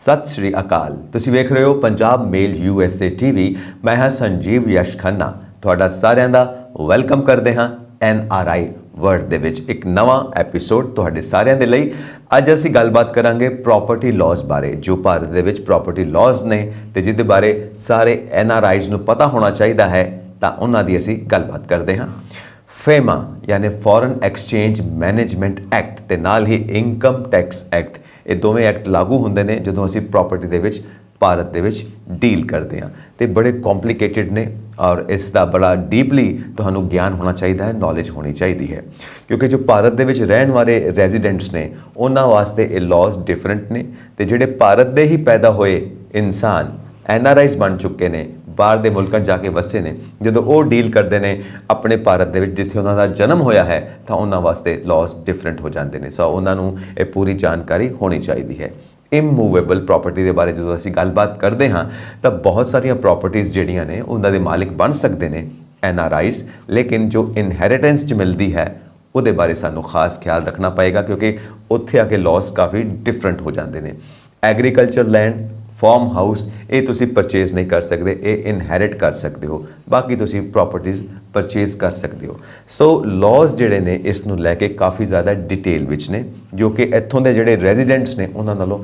सत श्री अकाल। तुसीं वेख रहे हो पंजाब मेल USA TV। मैं हाँ संजीव यश खन्ना, तुहाडा सारिਆਂ ਦਾ ਵੈਲਕਮ ਕਰਦੇ ਹਾਂ NRI वर्ड ਦੇ ਵਿੱਚ ਇੱਕ ਨਵਾਂ ਐਪੀਸੋਡ ਤੁਹਾਡੇ ਸਾਰਿਆਂ ਦੇ ਲਈ। ਅੱਜ ਅਸੀਂ ਗੱਲਬਾਤ ਕਰਾਂਗੇ ਪ੍ਰੋਪਰਟੀ ਲਾਜ਼ ਬਾਰੇ, ਜੋ ਭਾਰਤ ਦੇ ਵਿੱਚ ਪ੍ਰੋਪਰਟੀ ਲਾਜ਼ ਨੇ ਤੇ ਜਿਹਦੇ ਬਾਰੇ ਸਾਰੇ NRIs ਨੂੰ ਪਤਾ ਹੋਣਾ ਚਾਹੀਦਾ ਹੈ, ਤਾਂ ਉਹਨਾਂ ਦੀ ਅਸੀਂ ਗੱਲਬਾਤ ਕਰਦੇ ਹਾਂ। ਫੇਮਾ यानी फॉरेन एक्सचेंज मैनेजमेंट एक्ट ਤੇ ਨਾਲ ਹੀ इनकम टैक्स एक्ट, ਇਹ ਦੋਵੇਂ ਐਕਟ ਲਾਗੂ ਹੁੰਦੇ ਨੇ ਜਦੋਂ ਅਸੀਂ ਪ੍ਰੋਪਰਟੀ ਦੇ ਵਿੱਚ ਭਾਰਤ ਦੇ ਵਿੱਚ ਡੀਲ ਕਰਦੇ ਹਾਂ। ਤੇ ਬੜੇ ਕੰਪਲਿਕੇਟਿਡ ਨੇ ਔਰ ਇਸ ਦਾ ਬੜਾ ਡੀਪਲੀ ਤੁਹਾਨੂੰ ਗਿਆਨ ਹੋਣਾ ਚਾਹੀਦਾ ਹੈ, ਨੌਲੇਜ ਹੋਣੀ ਚਾਹੀਦੀ ਹੈ, ਕਿਉਂਕਿ ਜੋ ਭਾਰਤ ਦੇ ਵਿੱਚ ਰਹਿਣ ਵਾਲੇ ਰੈਜ਼ੀਡੈਂਟਸ ਨੇ ਉਹਨਾਂ ਵਾਸਤੇ ਇਹ ਲਾਜ਼ ਡਿਫਰੈਂਟ ਨੇ, ਤੇ ਜਿਹੜੇ ਭਾਰਤ ਦੇ ਹੀ ਪੈਦਾ ਹੋਏ ਇਨਸਾਨ NRIs ਬਣ ਚੁੱਕੇ ਨੇ, ਬਾਹਰ ਦੇ ਮੁਲਕਾਂ ਜਾ ਕੇ ਵਸੇ ਨੇ, ਜਦੋਂ ਉਹ ਡੀਲ ਕਰਦੇ ਨੇ ਆਪਣੇ ਭਾਰਤ ਦੇ ਵਿੱਚ ਜਿੱਥੇ ਉਹਨਾਂ ਦਾ ਜਨਮ ਹੋਇਆ ਹੈ, ਤਾਂ ਉਹਨਾਂ ਵਾਸਤੇ ਲਾਜ਼ ਡਿਫਰੈਂਟ ਹੋ ਜਾਂਦੇ ਨੇ। ਸੋ ਉਹਨਾਂ ਨੂੰ ਇਹ ਪੂਰੀ ਜਾਣਕਾਰੀ ਹੋਣੀ ਚਾਹੀਦੀ ਹੈ। ਇਮੂਵੇਬਲ ਪ੍ਰੋਪਰਟੀ ਦੇ ਬਾਰੇ ਜਦੋਂ ਅਸੀਂ ਗੱਲਬਾਤ ਕਰਦੇ ਹਾਂ ਤਾਂ ਬਹੁਤ ਸਾਰੀਆਂ ਪ੍ਰੋਪਰਟੀਜ਼ ਜਿਹੜੀਆਂ ਨੇ ਉਹਨਾਂ ਦੇ ਮਾਲਿਕ ਬਣ ਸਕਦੇ ਨੇ NRIs, ਲੇਕਿਨ ਜੋ ਇਨਹੈਰੀਟੈਂਸ 'ਚ ਮਿਲਦੀ ਹੈ ਉਹਦੇ ਬਾਰੇ ਸਾਨੂੰ ਖਾਸ ਖਿਆਲ ਰੱਖਣਾ ਪਏਗਾ, ਕਿਉਂਕਿ ਉੱਥੇ ਆ ਕੇ ਲਾਜ਼ ਕਾਫੀ ਡਿਫਰੈਂਟ ਹੋ ਜਾਂਦੇ ਨੇ। ਐਗਰੀਕਲਚਰ ਲੈਂਡ, ਫਾਰਮ ਹਾਊਸ, ਇਹ ਤੁਸੀਂ ਪਰਚੇਜ਼ ਨਹੀਂ ਕਰ ਸਕਦੇ, ਇਹ ਇਨਹੈਰਿਟ ਕਰ ਸਕਦੇ ਹੋ, ਬਾਕੀ ਤੁਸੀਂ ਪ੍ਰੋਪਰਟੀਜ਼ ਪਰਚੇਜ਼ ਕਰ ਸਕਦੇ ਹੋ। ਸੋ ਲਾਜ਼ ਜਿਹੜੇ ਨੇ ਇਸ ਨੂੰ ਲੈ ਕੇ ਕਾਫੀ ਜ਼ਿਆਦਾ ਡਿਟੇਲ ਵਿੱਚ ਨੇ, ਜੋ ਕਿ ਇੱਥੋਂ ਦੇ ਜਿਹੜੇ ਰੈਜ਼ੀਡੈਂਟਸ ਨੇ ਉਹਨਾਂ ਨਾਲੋਂ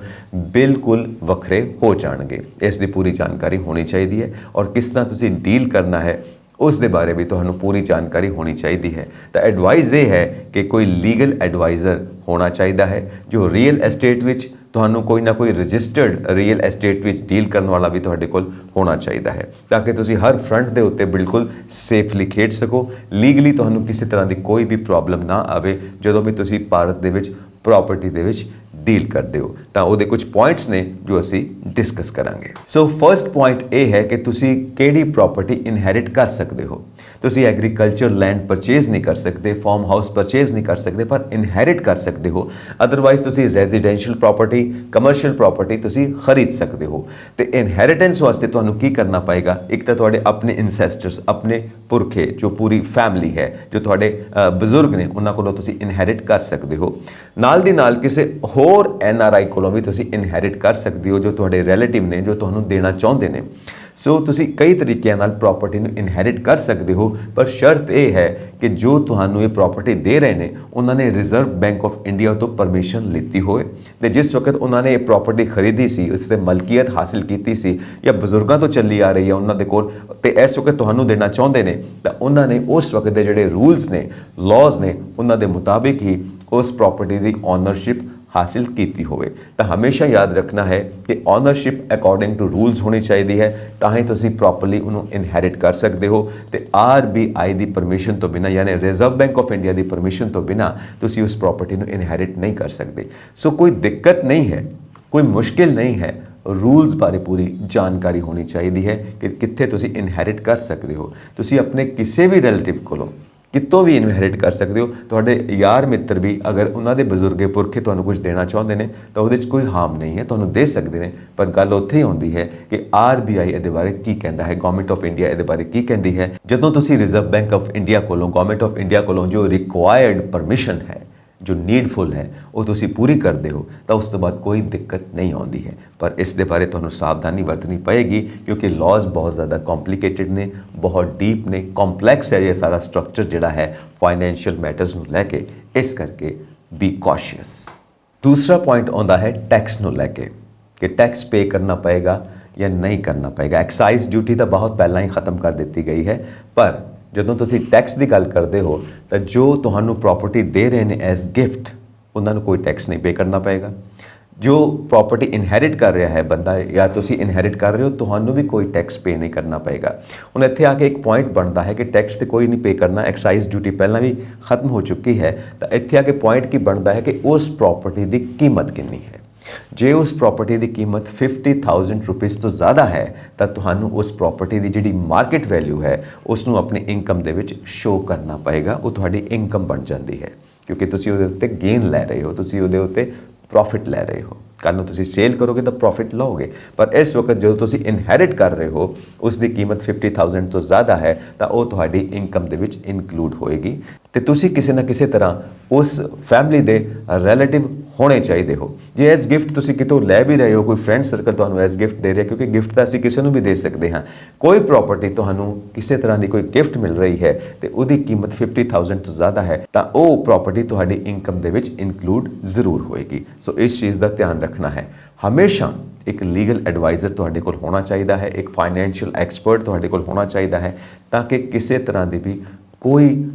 ਬਿਲਕੁਲ ਵੱਖਰੇ ਹੋ ਜਾਣਗੇ। ਇਸ ਦੀ ਪੂਰੀ ਜਾਣਕਾਰੀ ਹੋਣੀ ਚਾਹੀਦੀ ਹੈ, ਔਰ ਕਿਸ ਤਰ੍ਹਾਂ ਤੁਸੀਂ ਡੀਲ ਕਰਨਾ ਹੈ ਉਸ ਦੇ ਬਾਰੇ ਵੀ ਤੁਹਾਨੂੰ ਪੂਰੀ ਜਾਣਕਾਰੀ ਹੋਣੀ ਚਾਹੀਦੀ ਹੈ। ਤਾਂ ਐਡਵਾਈਸ ਇਹ ਹੈ ਕਿ ਕੋਈ ਲੀਗਲ ਐਡਵਾਈਜ਼ਰ ਹੋਣਾ ਚਾਹੀਦਾ ਹੈ, ਜੋ ਰੀਅਲ ਐਸਟੇਟ ਵਿੱਚ ਤੁਹਾਨੂੰ ਕੋਈ ਨਾ ਕੋਈ ਰਜਿਸਟਰਡ ਰੀਅਲ ਐਸਟੇਟ ਵਿੱਚ ਡੀਲ ਕਰਨ ਵਾਲਾ ਵੀ ਤੁਹਾਡੇ ਕੋਲ ਹੋਣਾ ਚਾਹੀਦਾ ਹੈ, ਤਾਂ ਕਿ ਤੁਸੀਂ ਹਰ ਫਰੰਟ ਦੇ ਉੱਤੇ ਬਿਲਕੁਲ ਸੇਫਲੀ ਖੇਡ ਸਕੋ। ਲੀਗਲੀ ਤੁਹਾਨੂੰ ਕਿਸੇ ਤਰ੍ਹਾਂ ਦੀ ਕੋਈ ਵੀ ਪ੍ਰੋਬਲਮ ਨਾ ਆਵੇ ਜਦੋਂ ਵੀ ਤੁਸੀਂ ਭਾਰਤ ਦੇ ਵਿੱਚ ਪ੍ਰੋਪਰਟੀ ਦੇ ਵਿੱਚ ਡੀਲ ਕਰਦੇ ਹੋ। ਤਾਂ ਉਹਦੇ ਕੁਝ ਪੁਆਇੰਟਸ ਨੇ ਜੋ ਅਸੀਂ ਡਿਸਕਸ ਕਰਾਂਗੇ। ਸੋ ਫਰਸਟ ਪੁਆਇੰਟ ਇਹ ਹੈ ਕਿ ਤੁਸੀਂ ਕਿਹੜੀ ਪ੍ਰੋਪਰਟੀ ਇਨਹੈਰਿਟ ਕਰ ਸਕਦੇ ਹੋ। ਤੁਸੀਂ ਐਗਰੀਕਲਚਰ ਲੈਂਡ ਪਰਚੇਜ਼ ਨਹੀਂ ਕਰ ਸਕਦੇ, ਫਾਰਮ ਹਾਊਸ ਪਰਚੇਜ਼ ਨਹੀਂ ਕਰ ਸਕਦੇ, ਪਰ ਇਨਹੈਰਿਟ ਕਰ ਸਕਦੇ ਹੋ। ਅਦਰਵਾਈਜ਼ ਤੁਸੀਂ ਰੈਜ਼ੀਡੈਂਸ਼ੀਅਲ ਪ੍ਰੋਪਰਟੀ, ਕਮਰਸ਼ੀਅਲ ਪ੍ਰੋਪਰਟੀ ਤੁਸੀਂ ਖਰੀਦ ਸਕਦੇ ਹੋ। ਤੇ ਇਨਹੈਰੀਟੈਂਸ ਵਾਸਤੇ ਤੁਹਾਨੂੰ ਕੀ ਕਰਨਾ ਪਏਗਾ? ਇੱਕ ਤਾਂ ਤੁਹਾਡੇ ਆਪਣੇ ਇਨਸੈਸਟਰਸ, ਆਪਣੇ ਪੁਰਖੇ, ਜੋ ਪੂਰੀ ਫੈਮਿਲੀ ਹੈ, ਜੋ ਤੁਹਾਡੇ ਬਜ਼ੁਰਗ ਨੇ, ਉਹਨਾਂ ਕੋਲੋਂ ਤੁਸੀਂ ਇਨਹੈਰਿਟ ਕਰ ਸਕਦੇ ਹੋ। ਨਾਲ ਦੀ ਨਾਲ ਕਿਸੇ ਹੋਰ NRI ਕੋਲੋਂ ਵੀ ਤੁਸੀਂ ਇਨਹੈਰਿਟ ਕਰ ਸਕਦੇ ਹੋ, ਜੋ ਤੁਹਾਡੇ ਰਿਲੇਟਿਵ ਨੇ, ਜੋ ਤੁਹਾਨੂੰ ਦੇਣਾ ਚਾਹੁੰਦੇ ਨੇ। ਸੋ ਤੁਸੀਂ ਕਈ ਤਰੀਕਿਆਂ ਨਾਲ ਪ੍ਰੋਪਰਟੀ ਨੂੰ ਇਨਹੈਰਿਟ ਕਰ ਸਕਦੇ ਹੋ, ਪਰ ਸ਼ਰਤ ਇਹ ਹੈ ਕਿ ਜੋ ਤੁਹਾਨੂੰ ਇਹ ਪ੍ਰੋਪਰਟੀ ਦੇ ਰਹੇ ਨੇ ਉਹਨਾਂ ਨੇ ਰਿਜ਼ਰਵ ਬੈਂਕ ਆਫ ਇੰਡੀਆ ਤੋਂ ਪਰਮਿਸ਼ਨ ਲਿੱਤੀ ਹੋਵੇ, ਤੇ ਜਿਸ ਵਕਤ ਉਹਨਾਂ ਨੇ ਇਹ ਪ੍ਰੋਪਰਟੀ ਖਰੀਦੀ ਸੀ, ਉਸ 'ਤੇ ਮਲਕੀਅਤ ਹਾਸਿਲ ਕੀਤੀ ਸੀ, ਜਾਂ ਬਜ਼ੁਰਗਾਂ ਤੋਂ ਚੱਲੀ ਆ ਰਹੀ ਹੈ ਉਹਨਾਂ ਦੇ ਕੋਲ, ਤੇ ਇਸ ਵਕਤ ਤੁਹਾਨੂੰ ਦੇਣਾ ਚਾਹੁੰਦੇ ਨੇ, ਤਾਂ ਉਹਨਾਂ ਨੇ ਉਸ ਵਕਤ ਦੇ ਜਿਹੜੇ ਰੂਲਸ ਨੇ, ਲਾਜ਼ ਨੇ, ਉਹਨਾਂ ਦੇ ਮੁਤਾਬਿਕ ਹੀ ਉਸ ਪ੍ਰੋਪਰਟੀ ਦੀ ਓਨਰਸ਼ਿਪ ਹਾਸਿਲ ਕੀਤੀ ਹੋਵੇ। ਤਾਂ ਹਮੇਸ਼ਾ ਯਾਦ ਰੱਖਣਾ ਹੈ ਕਿ ਓਨਰਸ਼ਿਪ ਅਕੋਰਡਿੰਗ ਟੂ ਰੂਲਸ ਹੋਣੀ ਚਾਹੀਦੀ ਹੈ, ਤਾਂ ਹੀ ਤੁਸੀਂ ਪ੍ਰੋਪਰਲੀ ਉਹਨੂੰ ਇਨਹੈਰਿਟ ਕਰ ਸਕਦੇ ਹੋ। ਤੇ RBI ਦੀ ਪਰਮਿਸ਼ਨ ਤੋਂ ਬਿਨਾਂ, ਯਾਨੀ reserve bank of India the permission ਤੋਂ ਬਿਨਾਂ ਤੁਸੀਂ ਉਸ ਪ੍ਰੋਪਰਟੀ ਨੂੰ ਇਨਹੈਰਿਟ ਨਹੀਂ ਕਰ ਸਕਦੇ। ਸੋ ਕੋਈ ਦਿੱਕਤ ਨਹੀਂ ਹੈ, ਕੋਈ ਮੁਸ਼ਕਿਲ ਨਹੀਂ ਹੈ, ਰੂਲਸ ਬਾਰੇ ਪੂਰੀ ਜਾਣਕਾਰੀ ਹੋਣੀ ਚਾਹੀਦੀ ਹੈ ਕਿ ਕਿੱਥੇ ਤੁਸੀਂ ਇਨਹੈਰਿਟ ਕਰ ਸਕਦੇ ਹੋ। ਤੁਸੀਂ ਆਪਣੇ ਕਿਸੇ ਵੀ ਰਿਲੇਟਿਵ ਕੋਲੋਂ ਕਿਤੋਂ ਵੀ ਇਨਹੈਰਿਟ ਕਰ ਸਕਦੇ ਹੋ। ਤੁਹਾਡੇ ਯਾਰ ਮਿੱਤਰ ਵੀ ਅਗਰ ਉਹਨਾਂ ਦੇ ਬਜ਼ੁਰਗੇ ਪੁਰਖੇ ਤੁਹਾਨੂੰ ਕੁਝ ਦੇਣਾ ਚਾਹੁੰਦੇ ਨੇ ਤਾਂ ਉਹਦੇ 'ਚ ਕੋਈ ਹਾਰਮ ਨਹੀਂ ਹੈ, ਤੁਹਾਨੂੰ ਦੇ ਸਕਦੇ ਨੇ। ਪਰ ਗੱਲ ਉੱਥੇ ਹੀ ਹੁੰਦੀ ਹੈ ਕਿ RBI ਇਹਦੇ ਬਾਰੇ ਕੀ ਕਹਿੰਦਾ ਹੈ, ਗਵਰਨਮੈਂਟ ਆਫ ਇੰਡੀਆ ਇਹਦੇ ਬਾਰੇ ਕੀ ਕਹਿੰਦੀ ਹੈ। ਜਦੋਂ ਤੁਸੀਂ ਰਿਜ਼ਰਵ ਬੈਂਕ ਆਫ ਇੰਡੀਆ ਕੋਲੋਂ, ਗਵਰਨਮੈਂਟ ਆਫ ਇੰਡੀਆ ਕੋਲੋਂ ਜੋ ਰਿਕੁਆਇਰਡ ਪਰਮਿਸ਼ਨ ਹੈ, ਜੋ ਨੀਡਫੁਲ ਹੈ, ਉਹ ਤੁਸੀਂ ਪੂਰੀ ਕਰਦੇ ਹੋ, ਤਾਂ ਉਸ ਤੋਂ ਬਾਅਦ ਕੋਈ ਦਿੱਕਤ ਨਹੀਂ ਆਉਂਦੀ ਹੈ। ਪਰ ਇਸ ਦੇ ਬਾਰੇ ਤੁਹਾਨੂੰ ਸਾਵਧਾਨੀ ਵਰਤਣੀ ਪਏਗੀ, ਕਿਉਂਕਿ ਲਾਜ਼ ਬਹੁਤ ਜ਼ਿਆਦਾ ਕੰਪਲਿਕੇਟਿਡ ਨੇ, ਬਹੁਤ ਡੀਪ ਨੇ, ਕੰਪਲੈਕਸ ਹੈ ਇਹ ਸਾਰਾ ਸਟਰਕਚਰ ਜਿਹੜਾ ਹੈ ਫਾਈਨੈਂਸ਼ੀਅਲ ਮੈਟਰਸ ਨੂੰ ਲੈ ਕੇ। ਇਸ ਕਰਕੇ ਬੀ ਕੌਸ਼ੀਅਸ। ਦੂਸਰਾ ਪੁਆਇੰਟ ਆਉਂਦਾ ਹੈ ਟੈਕਸ ਨੂੰ ਲੈ ਕੇ, ਕਿ ਟੈਕਸ ਪੇ ਕਰਨਾ ਪਏਗਾ ਜਾਂ ਨਹੀਂ ਕਰਨਾ ਪਏਗਾ। ਐਕਸਾਈਜ਼ ਡਿਊਟੀ ਤਾਂ ਬਹੁਤ ਪਹਿਲਾਂ ਹੀ ਖਤਮ ਕਰ ਦਿੱਤੀ ਗਈ ਹੈ, ਪਰ ਜਦੋਂ ਤੁਸੀਂ ਟੈਕਸ ਦੀ ਗੱਲ ਕਰਦੇ ਹੋ ਤਾਂ ਜੋ ਤੁਹਾਨੂੰ ਪ੍ਰੋਪਰਟੀ ਦੇ ਰਹੇ ਨੇ ਐਜ਼ ਗਿਫਟ, ਉਹਨਾਂ ਨੂੰ ਕੋਈ ਟੈਕਸ ਨਹੀਂ ਪੇ ਕਰਨਾ ਪਏਗਾ। ਜੋ ਪ੍ਰੋਪਰਟੀ ਇਨਹੈਰਿਟ ਕਰ ਰਿਹਾ ਹੈ ਬੰਦਾ, ਜਾਂ ਤੁਸੀਂ ਇਨਹੈਰਿਟ ਕਰ ਰਹੇ ਹੋ, ਤੁਹਾਨੂੰ ਵੀ ਕੋਈ ਟੈਕਸ ਪੇ ਨਹੀਂ ਕਰਨਾ ਪਏਗਾ। ਹੁਣ ਇੱਥੇ ਆ ਕੇ ਇੱਕ ਪੁਆਇੰਟ ਬਣਦਾ ਹੈ ਕਿ ਟੈਕਸ ਤੇ ਕੋਈ ਨਹੀਂ ਪੇ ਕਰਨਾ, ਐਕਸਾਈਜ਼ ਡਿਊਟੀ ਪਹਿਲਾਂ ਵੀ ਖਤਮ ਹੋ ਚੁੱਕੀ ਹੈ। ਤਾਂ ਇੱਥੇ ਆ ਕੇ ਪੁਆਇੰਟ ਕੀ ਬਣਦਾ ਹੈ ਕਿ ਉਸ ਪ੍ਰੋਪਰਟੀ ਦੀ ਕੀਮਤ ਕਿੰਨੀ ਹੈ। ਜੇ ਉਸ ਪ੍ਰੋਪਰਟੀ ਦੀ ਕੀਮਤ 50,000 ਰੁਪੀਸ ਤੋਂ ਜ਼ਿਆਦਾ ਹੈ ਤਾਂ ਤੁਹਾਨੂੰ ਉਸ ਪ੍ਰੋਪਰਟੀ ਦੀ ਜਿਹੜੀ ਮਾਰਕੀਟ ਵੈਲਿਊ ਹੈ ਉਸ ਨੂੰ ਆਪਣੀ ਇਨਕਮ ਦੇ ਵਿੱਚ ਸ਼ੋ ਕਰਨਾ ਪਏਗਾ। ਉਹ ਤੁਹਾਡੀ ਇਨਕਮ ਬਣ ਜਾਂਦੀ ਹੈ, ਕਿਉਂਕਿ ਤੁਸੀਂ ਉਹਦੇ ਉੱਤੇ ਗੇਨ ਲੈ ਰਹੇ ਹੋ, ਤੁਸੀਂ ਉਹਦੇ ਉੱਤੇ ਪ੍ਰੋਫਿਟ ਲੈ ਰਹੇ ਹੋ। ਕੱਲ੍ਹ ਨੂੰ ਤੁਸੀਂ ਸੇਲ ਕਰੋਗੇ ਤਾਂ ਪ੍ਰੋਫਿਟ ਲਓਗੇ, ਪਰ ਇਸ ਵਕਤ ਜਦੋਂ ਤੁਸੀਂ ਇਨਹੈਰਿਟ ਕਰ ਰਹੇ ਹੋ ਉਸ ਦੀ ਕੀਮਤ 50,000 ਤੋਂ ਜ਼ਿਆਦਾ ਹੈ ਤਾਂ ਉਹ ਤੁਹਾਡੀ ਇਨਕਮ ਦੇ ਵਿੱਚ ਇਨਕਲੂਡ ਹੋਏਗੀ ਤੇ ਤੁਸੀਂ ਕਿਸੇ ਨਾ ਕਿਸੇ ਤਰ੍ਹਾਂ ਉਸ ਫੈਮਿਲੀ ਦੇ ਰਿਲੇਟਿਵ ਹੋਣੇ ਚਾਹੀਦੇ ਹੋ। ਜੇ ਐਸ ਗਿਫਟ ਤੁਸੀਂ ਕਿਤੋਂ ਲੈ ਵੀ ਰਹੇ ਹੋ, ਕੋਈ ਫਰੈਂਡ ਸਰਕਲ ਤੁਹਾਨੂੰ ਐਸ ਗਿਫਟ ਦੇ ਰਿਹਾ, ਕਿਉਂਕਿ ਗਿਫਟ ਤਾਂ ਅਸੀਂ ਕਿਸੇ ਨੂੰ ਵੀ ਦੇ ਸਕਦੇ ਹਾਂ, ਕੋਈ ਪ੍ਰੋਪਰਟੀ ਤੁਹਾਨੂੰ ਕਿਸੇ ਤਰ੍ਹਾਂ ਦੀ ਕੋਈ ਗਿਫਟ ਮਿਲ ਰਹੀ ਹੈ ਤੇ ਉਹਦੀ ਕੀਮਤ 50,000 ਤੋਂ ਜ਼ਿਆਦਾ ਹੈ ਤਾਂ ਉਹ ਪ੍ਰੋਪਰਟੀ ਤੁਹਾਡੀ ਇਨਕਮ ਦੇ ਵਿੱਚ ਇਨਕਲੂਡ ਜ਼ਰੂਰ ਹੋਏਗੀ। ਸੋ ਇਸ ਚੀਜ਼ ਦਾ ਧਿਆਨ ਰੱਖਣਾ ਹੈ। ਹਮੇਸ਼ਾ ਇੱਕ ਲੀਗਲ ਐਡਵਾਈਜ਼ਰ ਤੁਹਾਡੇ ਕੋਲ ਹੋਣਾ ਚਾਹੀਦਾ ਹੈ, ਇੱਕ ਫਾਈਨੈਂਸ਼ੀਅਲ ਐਕਸਪਰਟ ਤੁਹਾਡੇ ਕੋਲ ਹੋਣਾ ਚਾਹੀਦਾ ਹੈ ਤਾਂ ਕਿ ਕਿਸੇ ਤਰ੍ਹਾਂ ਦੀ ਵੀ ਕੋਈ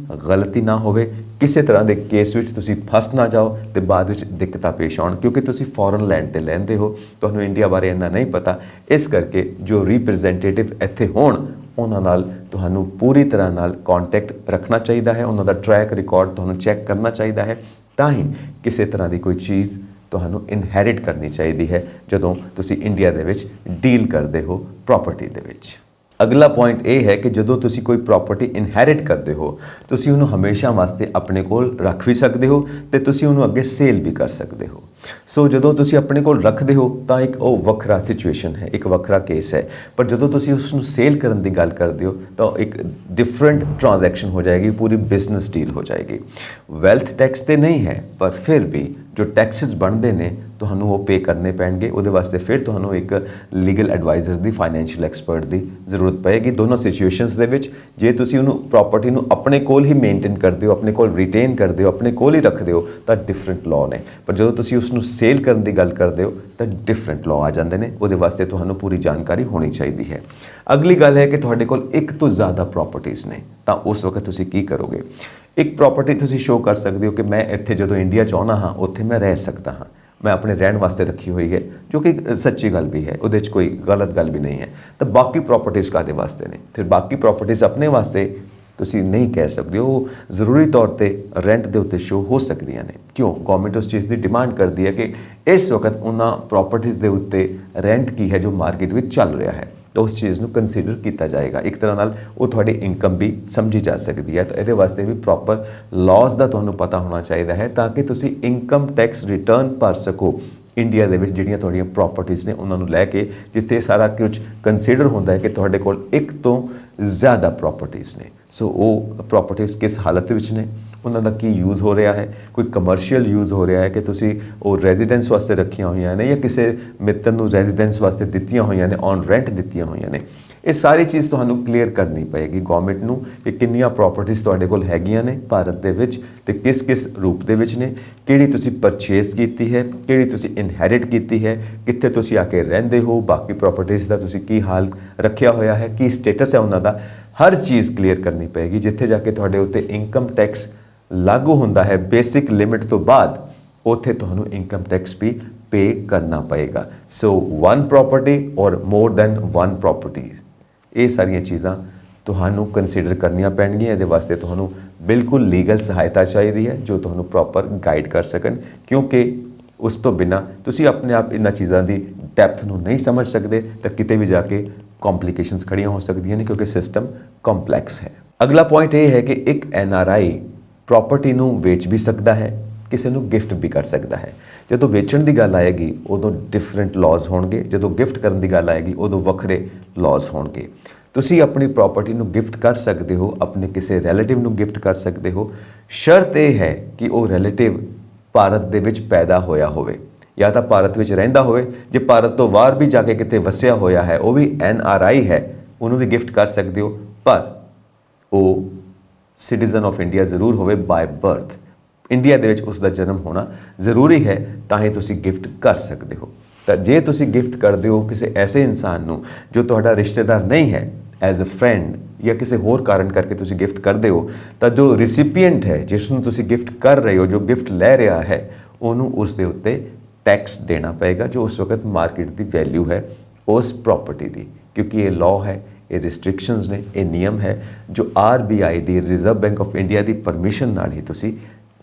ਗਲਤੀ ਨਾ ਹੋਵੇ, ਕਿਸੇ ਤਰ੍ਹਾਂ ਦੇ ਕੇਸ ਵਿੱਚ ਤੁਸੀਂ ਫਸ ਨਾ ਜਾਓ ਤੇ ਬਾਅਦ ਵਿੱਚ ਦਿੱਕਤਾਂ ਪੇਸ਼ ਆਉਣ, ਕਿਉਂਕਿ ਤੁਸੀਂ ਫੋਰਨ ਲੈਂਡ ਤੇ ਲੈਂਦੇ ਹੋ, ਤੁਹਾਨੂੰ ਇੰਡੀਆ ਬਾਰੇ ਇੰਨਾ ਨਹੀਂ ਪਤਾ। ਇਸ ਕਰਕੇ ਜੋ ਰਿਪਰੈਜ਼ੈਂਟੇਟਿਵ ਇੱਥੇ ਹੋਣ ਉਹਨਾਂ ਨਾਲ ਤੁਹਾਨੂੰ ਪੂਰੀ ਤਰ੍ਹਾਂ ਨਾਲ ਕੰਟੈਕਟ ਰੱਖਣਾ ਚਾਹੀਦਾ ਹੈ, ਉਹਨਾਂ ਦਾ ਟਰੈਕ ਰਿਕਾਰਡ ਤੁਹਾਨੂੰ ਚੈੱਕ ਕਰਨਾ ਚਾਹੀਦਾ ਹੈ, ਤਾਂ ਹੀ ਕਿਸੇ ਤਰ੍ਹਾਂ ਦੀ ਕੋਈ ਚੀਜ਼ ਤੁਹਾਨੂੰ ਇਨਹੈਰਿਟ ਕਰਨੀ ਚਾਹੀਦੀ ਹੈ ਜਦੋਂ ਤੁਸੀਂ ਇੰਡੀਆ ਦੇ ਵਿੱਚ ਡੀਲ ਕਰਦੇ ਹੋ ਪ੍ਰੋਪਰਟੀ ਦੇ ਵਿੱਚ। ਅਗਲਾ ਪੁਆਇੰਟ ਇਹ ਹੈ ਕਿ ਜਦੋਂ ਤੁਸੀਂ ਕੋਈ ਪ੍ਰੋਪਰਟੀ ਇਨਹੈਰਿਟ ਕਰਦੇ ਹੋ ਤੁਸੀਂ ਉਹਨੂੰ ਹਮੇਸ਼ਾ ਵਾਸਤੇ ਆਪਣੇ ਕੋਲ ਰੱਖ ਵੀ ਸਕਦੇ ਹੋ ਤੇ ਤੁਸੀਂ ਉਹਨੂੰ ਅੱਗੇ ਸੇਲ ਵੀ ਕਰ ਸਕਦੇ ਹੋ। ਸੋ ਜਦੋਂ ਤੁਸੀਂ ਆਪਣੇ ਕੋਲ ਰੱਖਦੇ ਹੋ ਤਾਂ ਇੱਕ ਉਹ ਵੱਖਰਾ ਸਿਚੁਏਸ਼ਨ ਹੈ, ਇੱਕ ਵੱਖਰਾ ਕੇਸ ਹੈ, ਪਰ ਜਦੋਂ ਤੁਸੀਂ ਉਸ ਨੂੰ ਸੇਲ ਕਰਨ ਦੀ ਗੱਲ ਕਰਦੇ ਹੋ ਤਾਂ ਇੱਕ ਡਿਫਰੈਂਟ ਟ੍ਰਾਂਜੈਕਸ਼ਨ ਹੋ ਜਾਏਗੀ, ਪੂਰੀ ਬਿਜ਼ਨਸ ਡੀਲ ਹੋ ਜਾਏਗੀ। ਵੈਲਥ ਟੈਕਸ ਤੇ ਨਹੀਂ ਹੈ, ਪਰ ਫਿਰ ਵੀ ਜੋ ਟੈਕਸਿਸ ਬਣਦੇ ਨੇ ਤੁਹਾਨੂੰ ਉਹ ਪੇ ਕਰਨੇ ਪੈਣਗੇ। ਉਹਦੇ ਵਾਸਤੇ ਫਿਰ ਤੁਹਾਨੂੰ ਇੱਕ ਲੀਗਲ ਐਡਵਾਈਜ਼ਰ ਦੀ, ਫਾਈਨੈਂਸ਼ੀਅਲ ਐਕਸਪਰਟ ਦੀ ਜ਼ਰੂਰਤ ਪਏਗੀ ਦੋਨੋਂ ਸਿਚੁਏਸ਼ਨਸ ਦੇ ਵਿੱਚ। ਜੇ ਤੁਸੀਂ ਉਹਨੂੰ ਪ੍ਰੋਪਰਟੀ ਨੂੰ ਆਪਣੇ ਕੋਲ ਹੀ ਮੇਨਟੇਨ ਕਰਦੇ ਹੋ, ਆਪਣੇ ਕੋਲ ਰਿਟੇਨ ਕਰਦੇ ਹੋ, ਆਪਣੇ ਕੋਲ ਹੀ ਰੱਖਦੇ ਹੋ ਤਾਂ ਡਿਫਰੈਂਟ ਲਾਅ ਨੇ, ਪਰ ਜਦੋਂ ਤੁਸੀਂ ਉਸ ਨੂੰ ਸੇਲ ਕਰਨ ਦੀ ਗੱਲ ਕਰਦੇ ਹੋ ਤਾਂ ਡਿਫਰੈਂਟ ਲਾਅ ਆ ਜਾਂਦੇ ਨੇ। ਉਹਦੇ ਵਾਸਤੇ ਤੁਹਾਨੂੰ ਪੂਰੀ ਜਾਣਕਾਰੀ ਹੋਣੀ ਚਾਹੀਦੀ ਹੈ। ਅਗਲੀ ਗੱਲ ਹੈ ਕਿ ਤੁਹਾਡੇ ਕੋਲ ਇੱਕ ਤੋਂ ਜ਼ਿਆਦਾ ਪ੍ਰੋਪਰਟੀਜ਼ ਨੇ ਤਾਂ ਉਸ ਵਕਤ ਤੁਸੀਂ ਕੀ ਕਰੋਗੇ। ਇੱਕ ਪ੍ਰੋਪਰਟੀ ਤੁਸੀਂ ਸ਼ੋਅ ਕਰ ਸਕਦੇ ਹੋ ਕਿ ਮੈਂ ਇੱਥੇ ਜਦੋਂ ਇੰਡੀਆ 'ਚ ਆਉਣਾ ਹਾਂ ਉੱਥੇ ਮੈਂ ਰਹਿ ਸਕਦਾ ਹਾਂ, ਮੈਂ ਆਪਣੇ ਰਹਿਣ ਵਾਸਤੇ ਰੱਖੀ ਹੋਈ ਹੈ, ਜੋ ਕਿ ਸੱਚੀ ਗੱਲ ਵੀ ਹੈ, ਉਹਦੇ 'ਚ ਕੋਈ ਗਲਤ ਗੱਲ ਵੀ ਨਹੀਂ ਹੈ। ਤਾਂ ਬਾਕੀ ਪ੍ਰੋਪਰਟੀਜ਼ ਕਾਹਦੇ ਵਾਸਤੇ ਨੇ? ਫਿਰ ਬਾਕੀ ਪ੍ਰੋਪਰਟੀਜ਼ ਆਪਣੇ ਵਾਸਤੇ ਤੁਸੀਂ ਨਹੀਂ ਕਹਿ ਸਕਦੇ, ਉਹ ਜ਼ਰੂਰੀ ਤੌਰ ਤੇ ਰੈਂਟ ਦੇ ਉੱਤੇ ਸ਼ੋਅ ਹੋ ਸਕਦੀਆਂ ਨੇ। ਕਿਉਂ? ਗਵਰਨਮੈਂਟ ਉਸ ਚੀਜ਼ ਦੀ ਡਿਮਾਂਡ ਕਰਦੀ ਹੈ ਕਿ ਇਸ ਵਕਤ ਉਹਨਾਂ ਪ੍ਰੋਪਰਟੀਜ਼ ਦੇ ਉੱਤੇ ਰੈਂਟ ਕੀ ਹੈ ਜੋ ਮਾਰਕੀਟ ਵਿੱਚ ਚੱਲ ਰਿਹਾ ਹੈ, ਤਾਂ ਉਸ ਚੀਜ਼ ਨੂੰ ਕੰਸੀਡਰ ਕੀਤਾ ਜਾਏਗਾ। ਇੱਕ ਤਰ੍ਹਾਂ ਨਾਲ ਉਹ ਤੁਹਾਡੀ ਇਨਕਮ ਵੀ ਸਮਝੀ ਜਾ ਸਕਦੀ ਹੈ। ਤਾਂ ਇਹਦੇ ਵਾਸਤੇ ਵੀ ਪ੍ਰੋਪਰ ਲਾਜ਼ ਦਾ ਤੁਹਾਨੂੰ ਪਤਾ ਹੋਣਾ ਚਾਹੀਦਾ ਹੈ ਤਾਂ ਕਿ ਤੁਸੀਂ ਇਨਕਮ ਟੈਕਸ ਰਿਟਰਨ ਭਰ ਸਕੋ ਇੰਡੀਆ ਦੇ ਵਿੱਚ ਜਿਹੜੀਆਂ ਤੁਹਾਡੀਆਂ ਪ੍ਰੋਪਰਟੀਜ਼ ਨੇ ਉਹਨਾਂ ਨੂੰ ਲੈ ਕੇ, ਜਿੱਥੇ ਸਾਰਾ ਕੁਝ ਕੰਸੀਡਰ ਹੁੰਦਾ ਹੈ ਕਿ ਤੁਹਾਡੇ ਕੋਲ ਇੱਕ ਤੋਂ ਜ਼ਿਆਦਾ ਪ੍ਰੋਪਰਟੀਜ਼ ਨੇ। ਸੋ ਉਹ ਪ੍ਰੋਪਰਟੀਜ਼ ਕਿਸ ਹਾਲਤ ਵਿੱਚ ਨੇ, ਉਹਨਾਂ ਦਾ ਕੀ ਯੂਜ਼ ਹੋ ਰਿਹਾ ਹੈ, ਕੋਈ ਕਮਰਸ਼ੀਅਲ ਯੂਜ਼ ਹੋ ਰਿਹਾ ਹੈ ਕਿ ਤੁਸੀਂ ਉਹ ਰੈਜ਼ੀਡੈਂਸ ਵਾਸਤੇ ਰੱਖੀਆਂ ਹੋਈਆਂ ਨੇ ਜਾਂ ਕਿਸੇ ਮਿੱਤਰ ਨੂੰ ਰੈਜ਼ੀਡੈਂਸ ਵਾਸਤੇ ਦਿੱਤੀਆਂ ਹੋਈਆਂ ਨੇ, ਔਨ ਰੈਂਟ ਦਿੱਤੀਆਂ ਹੋਈਆਂ ਨੇ। ਇਹ ਸਾਰੀ ਚੀਜ਼ ਤੁਹਾਨੂੰ ਕਲੀਅਰ ਕਰਨੀ ਪਏਗੀ ਗਵਰਨਮੈਂਟ ਨੂੰ ਕਿ ਕਿੰਨੀਆਂ ਪ੍ਰੋਪਰਟੀਜ਼ ਤੁਹਾਡੇ ਕੋਲ ਹੈਗੀਆਂ ਨੇ ਭਾਰਤ ਦੇ ਵਿੱਚ ਤੇ ਕਿਸ ਕਿਸ ਰੂਪ ਦੇ ਵਿੱਚ ਨੇ, ਕਿਹੜੀ ਤੁਸੀਂ ਪਰਚੇਸ ਕੀਤੀ ਹੈ, ਕਿਹੜੀ ਤੁਸੀਂ ਇਨਹੈਰਿਟ ਕੀਤੀ ਹੈ, ਕਿੱਥੇ ਤੁਸੀਂ ਆ ਕੇ ਰਹਿੰਦੇ ਹੋ, ਬਾਕੀ ਪ੍ਰੋਪਰਟੀਜ਼ ਦਾ ਤੁਸੀਂ ਕੀ ਹਾਲ ਰੱਖਿਆ ਹੋਇਆ ਹੈ, ਕੀ ਸਟੇਟਸ ਹੈ ਉਹਨਾਂ ਦਾ, ਹਰ ਚੀਜ਼ ਕਲੀਅਰ ਕਰਨੀ ਪਏਗੀ। ਜਿੱਥੇ ਜਾ ਕੇ ਤੁਹਾਡੇ ਉੱਤੇ ਇਨਕਮ ਟੈਕਸ ਲਾਗੂ ਹੁੰਦਾ ਹੈ ਬੇਸਿਕ ਲਿਮਿਟ ਤੋਂ ਬਾਅਦ, ਉੱਥੇ ਤੁਹਾਨੂੰ ਇਨਕਮ ਟੈਕਸ ਵੀ ਪੇ ਕਰਨਾ ਪਏਗਾ। ਸੋ ਵਨ ਪ੍ਰੋਪਰਟੀ ਔਰ ਮੋਰ ਦੈਨ ਵਨ ਪ੍ਰੋਪਰਟੀਜ਼, ਇਹ ਸਾਰੀਆਂ ਚੀਜ਼ਾਂ ਤੁਹਾਨੂੰ ਕੰਸੀਡਰ ਕਰਨੀਆਂ ਪੈਣਗੀਆਂ। ਇਹਦੇ ਵਾਸਤੇ ਤੁਹਾਨੂੰ ਬਿਲਕੁਲ ਲੀਗਲ ਸਹਾਇਤਾ ਚਾਹੀਦੀ ਹੈ ਜੋ ਤੁਹਾਨੂੰ ਪ੍ਰੋਪਰ ਗਾਈਡ ਕਰ ਸਕਣ, ਕਿਉਂਕਿ ਉਸ ਤੋਂ ਬਿਨਾਂ ਤੁਸੀਂ ਆਪਣੇ ਆਪ ਇਹਨਾਂ ਚੀਜ਼ਾਂ ਦੀ ਡੈਪਥ ਨੂੰ ਨਹੀਂ ਸਮਝ ਸਕਦੇ ਤਾਂ ਕਿਤੇ ਵੀ ਜਾ ਕੇ ਕੰਪਲਿਕੇਸ਼ਨਸ ਖੜੀਆਂ ਹੋ ਸਕਦੀਆਂ ਨੇ, ਕਿਉਂਕਿ ਸਿਸਟਮ ਕੰਪਲੈਕਸ ਹੈ। ਅਗਲਾ ਪੁਆਇੰਟ ਇਹ ਹੈ ਕਿ ਇੱਕ NRI ਪ੍ਰੋਪਰਟੀ ਨੂੰ ਵੇਚ ਵੀ ਸਕਦਾ ਹੈ, ਕਿਸੇ ਨੂੰ ਗਿਫਟ ਵੀ ਕਰ ਸਕਦਾ ਹੈ। ਜਦੋਂ ਵੇਚਣ ਦੀ ਗੱਲ ਆਏਗੀ ਉਦੋਂ ਡਿਫਰੈਂਟ ਲਾਜ਼ ਹੋਣਗੇ, ਜਦੋਂ ਗਿਫਟ ਕਰਨ ਦੀ ਗੱਲ ਆਏਗੀ ਉਦੋਂ ਵੱਖਰੇ ਲਾਜ਼ ਹੋਣਗੇ। ਤੁਸੀਂ ਆਪਣੀ ਪ੍ਰੋਪਰਟੀ ਨੂੰ ਗਿਫਟ ਕਰ ਸਕਦੇ ਹੋ, ਆਪਣੇ ਕਿਸੇ ਰਿਲੇਟਿਵ ਨੂੰ ਗਿਫਟ ਕਰ ਸਕਦੇ ਹੋ। ਸ਼ਰਤ ਇਹ ਹੈ ਕਿ ਉਹ ਰਿਲੇਟਿਵ ਭਾਰਤ ਦੇ ਵਿੱਚ ਪੈਦਾ ਹੋਇਆ ਹੋਵੇ ਜਾਂ ਤਾਂ ਭਾਰਤ ਵਿੱਚ ਰਹਿੰਦਾ ਹੋਵੇ। ਜੇ ਭਾਰਤ ਤੋਂ ਬਾਹਰ ਵੀ ਜਾ ਕੇ ਕਿਤੇ ਵਸਿਆ ਹੋਇਆ ਹੈ, ਉਹ ਵੀ NRI ਹੈ, ਉਹਨੂੰ ਵੀ ਗਿਫਟ ਕਰ ਸਕਦੇ ਹੋ, ਪਰ ਉਹ ਸਿਟੀਜ਼ਨ ਆਫ ਇੰਡੀਆ ਜ਼ਰੂਰ ਹੋਵੇ ਬਾਏ ਬਰਥ। ਇੰਡੀਆ ਦੇ ਵਿੱਚ ਉਸ ਦਾ ਜਨਮ ਹੋਣਾ ਜ਼ਰੂਰੀ ਹੈ ਤਾਂ ਹੀ ਤੁਸੀਂ ਗਿਫਟ ਕਰ ਸਕਦੇ ਹੋ। ਤਾਂ ਜੇ ਤੁਸੀਂ ਗਿਫਟ ਕਰਦੇ ਹੋ ਕਿਸੇ ਐਸੇ ਇਨਸਾਨ ਨੂੰ ਜੋ ਤੁਹਾਡਾ ਰਿਸ਼ਤੇਦਾਰ ਨਹੀਂ ਹੈ, ਐਜ਼ ਅ ਫਰੈਂਡ ਜਾਂ ਕਿਸੇ ਹੋਰ ਕਾਰਨ ਕਰਕੇ ਤੁਸੀਂ ਗਿਫਟ ਕਰਦੇ ਹੋ, ਤਾਂ ਜੋ ਰਿਸਿਪੀਐਂਟ ਹੈ, ਜਿਸ ਨੂੰ ਤੁਸੀਂ ਗਿਫਟ ਕਰ ਰਹੇ ਹੋ, ਜੋ ਗਿਫਟ ਲੈ ਰਿਹਾ ਹੈ, ਉਹਨੂੰ ਉਸ ਦੇ ਉੱਤੇ ਟੈਕਸ ਦੇਣਾ ਪਏਗਾ ਜੋ ਉਸ ਵਕਤ ਮਾਰਕੀਟ ਦੀ ਵੈਲਿਊ ਹੈ ਉਸ ਪ੍ਰੋਪਰਟੀ ਦੀ, ਕਿਉਂਕਿ ਇਹ ਲਾਅ ਹੈ, ਇਹ ਰਿਸਟ੍ਰਿਕਸ਼ਨਸ ਨੇ, ਇਹ ਨਿਯਮ ਹੈ ਜੋ RBI the, reserve bank of India the permission ਨਾਲ ਹੀ ਤੁਸੀਂ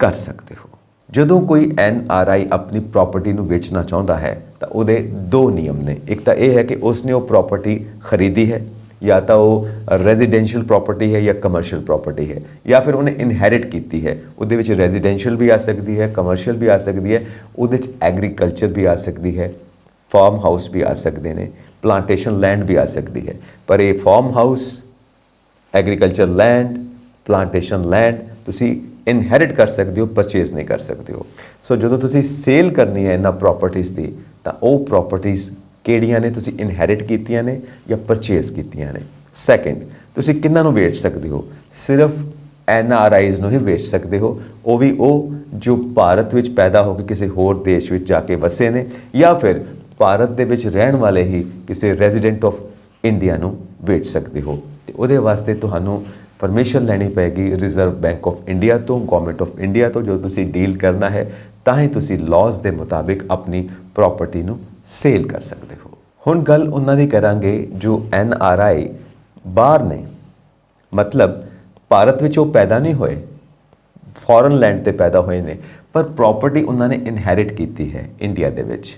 ਕਰ ਸਕਦੇ ਹੋ। ਜਦੋਂ ਕੋਈ NRI ਆਪਣੀ ਪ੍ਰੋਪਰਟੀ ਨੂੰ ਵੇਚਣਾ ਚਾਹੁੰਦਾ ਹੈ ਤਾਂ ਉਹਦੇ ਦੋ ਨਿਯਮ ਨੇ। ਇੱਕ ਤਾਂ ਇਹ ਹੈ ਕਿ ਉਸਨੇ ਉਹ ਪ੍ਰੋਪਰਟੀ ਖਰੀਦੀ ਹੈ, ਜਾਂ ਤਾਂ ਉਹ ਰੈਜ਼ੀਡੈਂਸ਼ੀਅਲ ਪ੍ਰੋਪਰਟੀ ਹੈ ਜਾਂ ਕਮਰਸ਼ੀਅਲ ਪ੍ਰੋਪਰਟੀ ਹੈ, ਜਾਂ ਫਿਰ ਉਹਨੇ ਇਨਹੈਰਿਟ ਕੀਤੀ ਹੈ। ਉਹਦੇ ਵਿੱਚ ਰੈਜ਼ੀਡੈਂਸ਼ੀਅਲ ਵੀ ਆ ਸਕਦੀ ਹੈ, ਕਮਰਸ਼ੀਅਲ ਵੀ ਆ ਸਕਦੀ ਹੈ, ਉਹਦੇ 'ਚ ਐਗਰੀਕਲਚਰ ਵੀ ਆ ਸਕਦੀ ਹੈ, ਫਾਰਮ ਹਾਊਸ ਵੀ ਆ ਸਕਦੇ ਨੇ, ਪਲਾਂਟੇਸ਼ਨ ਲੈਂਡ ਵੀ ਆ ਸਕਦੀ ਹੈ। ਪਰ ਇਹ farm house, agriculture land, plantation land ਤੁਸੀਂ ਇਨਹੈਰਿਟ ਕਰ ਸਕਦੇ ਹੋ, ਪਰਚੇਜ਼ ਨਹੀਂ ਕਰ ਸਕਦੇ ਹੋ। ਸੋ ਜਦੋਂ ਤੁਸੀਂ ਸੇਲ ਕਰਨੀ ਹੈ ਇਹਨਾਂ ਪ੍ਰੋਪਰਟੀਜ਼ ਦੀ, ਤਾਂ ਉਹ ਪ੍ਰੋਪਰਟੀਜ਼ ਕਿਹੜੀਆਂ ਨੇ, ਤੁਸੀਂ ਇਨਹੈਰਿਟ ਕੀਤੀਆਂ ਨੇ ਜਾਂ ਪਰਚੇਜ਼ ਕੀਤੀਆਂ ਨੇ। ਸੈਕਿੰਡ, ਤੁਸੀਂ ਕਿਹਨਾਂ ਨੂੰ ਵੇਚ ਸਕਦੇ ਹੋ? ਸਿਰਫ NRIs ਨੂੰ ਹੀ ਵੇਚ ਸਕਦੇ ਹੋ, ਉਹ ਵੀ ਉਹ ਜੋ ਭਾਰਤ ਵਿੱਚ ਪੈਦਾ ਹੋ ਕੇ ਕਿਸੇ ਹੋਰ ਦੇਸ਼ ਵਿੱਚ ਜਾ ਕੇ ਵਸੇ ਨੇ, ਜਾਂ ਫਿਰ ਭਾਰਤ ਦੇ ਵਿੱਚ ਰਹਿਣ ਵਾਲੇ ਹੀ ਕਿਸੇ ਰੈਜ਼ੀਡੈਂਟ ਆਫ ਇੰਡੀਆ ਨੂੰ ਵੇਚ ਸਕਦੇ ਹੋ। ਤੇ ਉਹਦੇ ਵਾਸਤੇ ਤੁਹਾਨੂੰ ਪਰਮਿਸ਼ਨ ਲੈਣੀ ਪਏਗੀ ਰਿਜ਼ਰਵ ਬੈਂਕ ਆਫ ਇੰਡੀਆ ਤੋਂ, ਗਵਰਨਮੈਂਟ ਆਫ ਇੰਡੀਆ ਤੋਂ। ਜੋ ਤੁਸੀਂ ਡੀਲ ਕਰਨਾ ਹੈ ਤਾਂ ਹੀ ਤੁਸੀਂ ਲਾਜ਼ ਦੇ ਮੁਤਾਬਿਕ ਆਪਣੀ ਪ੍ਰਾਪਰਟੀ ਨੂੰ ਸੇਲ ਕਰ ਸਕਦੇ ਹੋ। ਹੁਣ ਗੱਲ ਉਹਨਾਂ ਦੀ ਕਰਾਂਗੇ ਜੋ NRI ਬਾਹਰ ਨੇ, ਮਤਲਬ ਭਾਰਤ ਵਿੱਚ ਉਹ ਪੈਦਾ ਨਹੀਂ ਹੋਏ, ਫੋਰਨ ਲੈਂਡ ਤੇ ਪੈਦਾ ਹੋਏ ਨੇ, ਪਰ ਪ੍ਰੋਪਰਟੀ ਉਹਨਾਂ ਨੇ ਇਨਹੈਰਿਟ ਕੀਤੀ ਹੈ ਇੰਡੀਆ ਦੇ ਵਿੱਚ।